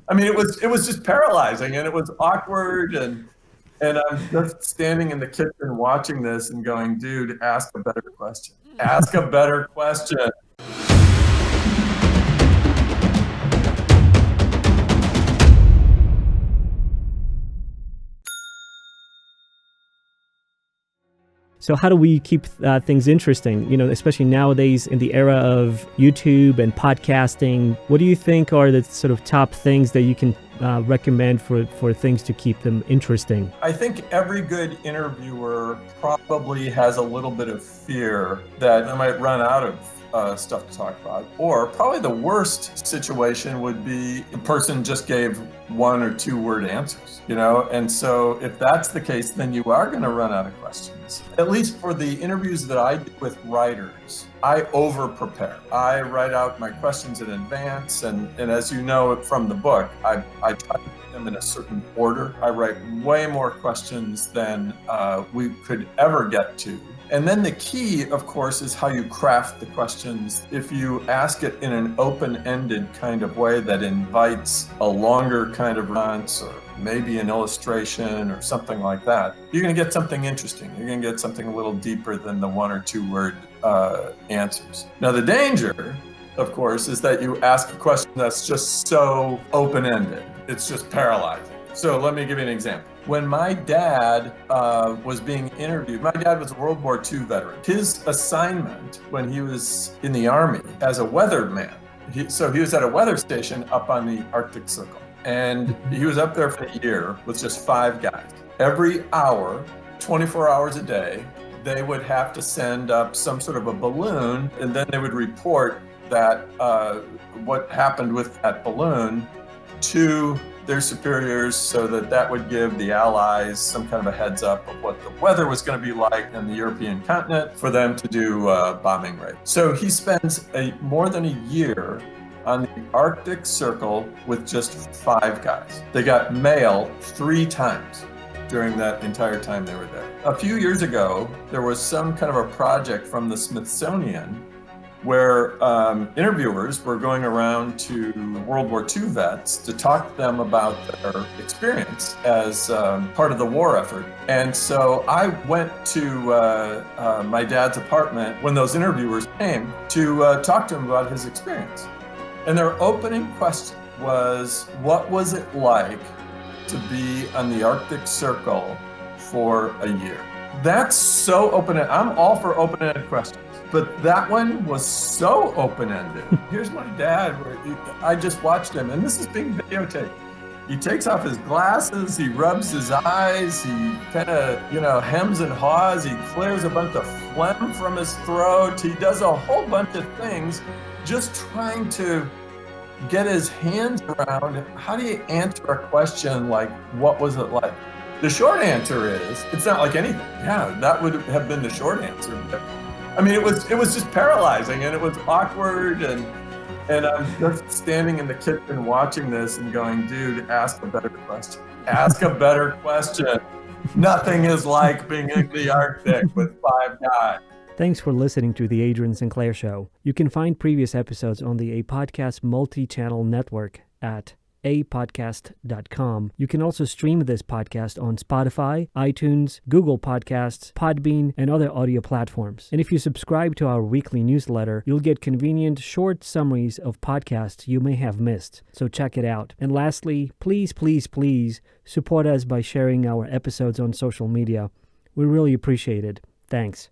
I mean, it was just paralyzing, and it was awkward, and I'm just standing in the kitchen watching this and going, dude, ask a better question. Ask a better question. So how do we keep things interesting? Especially nowadays in the era of YouTube and podcasting, what do you think are the sort of top things that you can recommend for things to keep them interesting? I think every good interviewer probably has a little bit of fear that they might run out of stuff to talk about. Or probably the worst situation would be the person just gave 1 or 2 word answers, And so if that's the case, then you are going to run out of questions. At least for the interviews that I do with writers, I over prepare. I write out my questions in advance. And as you know from the book, I try to put them in a certain order. I write way more questions than we could ever get to. And then the key, of course, is how you craft the questions. If you ask it in an open-ended kind of way that invites a longer kind of response, or maybe an illustration or something like that, you're going to get something interesting. You're going to get something a little deeper than the 1 or 2 word answers. Now, the danger, of course, is that you ask a question that's just so open-ended. It's just paralyzing. So let me give you an example. When my dad was being interviewed, my dad was a World War II veteran. His assignment when he was in the Army as a weatherman, so he was at a weather station up on the Arctic Circle. And he was up there for a year with just 5 guys. Every hour, 24 hours a day, they would have to send up some sort of a balloon, and then they would report that what happened with that balloon to their superiors, so that would give the Allies some kind of a heads up of what the weather was going to be like in the European continent for them to do bombing raids. So he spends more than a year on the Arctic Circle with just 5 guys. They got mail 3 times during that entire time they were there. A few years ago, there was some kind of a project from the Smithsonian where interviewers were going around to World War II vets to talk to them about their experience as part of the war effort. And so I went to my dad's apartment when those interviewers came to talk to him about his experience. And their opening question was, what was it like to be on the Arctic Circle for a year? That's so open-ended. I'm all for open-ended questions. But that one was so open-ended. Here's my dad, I just watched him, and this is being videotaped. He takes off his glasses, he rubs his eyes, he kind of, hems and haws, he clears a bunch of phlegm from his throat. He does a whole bunch of things just trying to get his hands around how do you answer a question like, what was it like? The short answer is, it's not like anything. Yeah, that would have been the short answer. But, I mean, it was just paralyzing, and it was awkward, and I'm just standing in the kitchen watching this and going, dude, ask a better question. Ask a better question. Nothing is like being in the Arctic with 5 guys. Thanks for listening to The Adrian Sinclair Show. You can find previous episodes on the Apodcast multi-channel network at apodcast.com. You can also stream this podcast on Spotify, iTunes, Google Podcasts, Podbean, and other audio platforms. And if you subscribe to our weekly newsletter, you'll get convenient short summaries of podcasts you may have missed. So check it out. And lastly, please, please, please support us by sharing our episodes on social media. We really appreciate it. Thanks.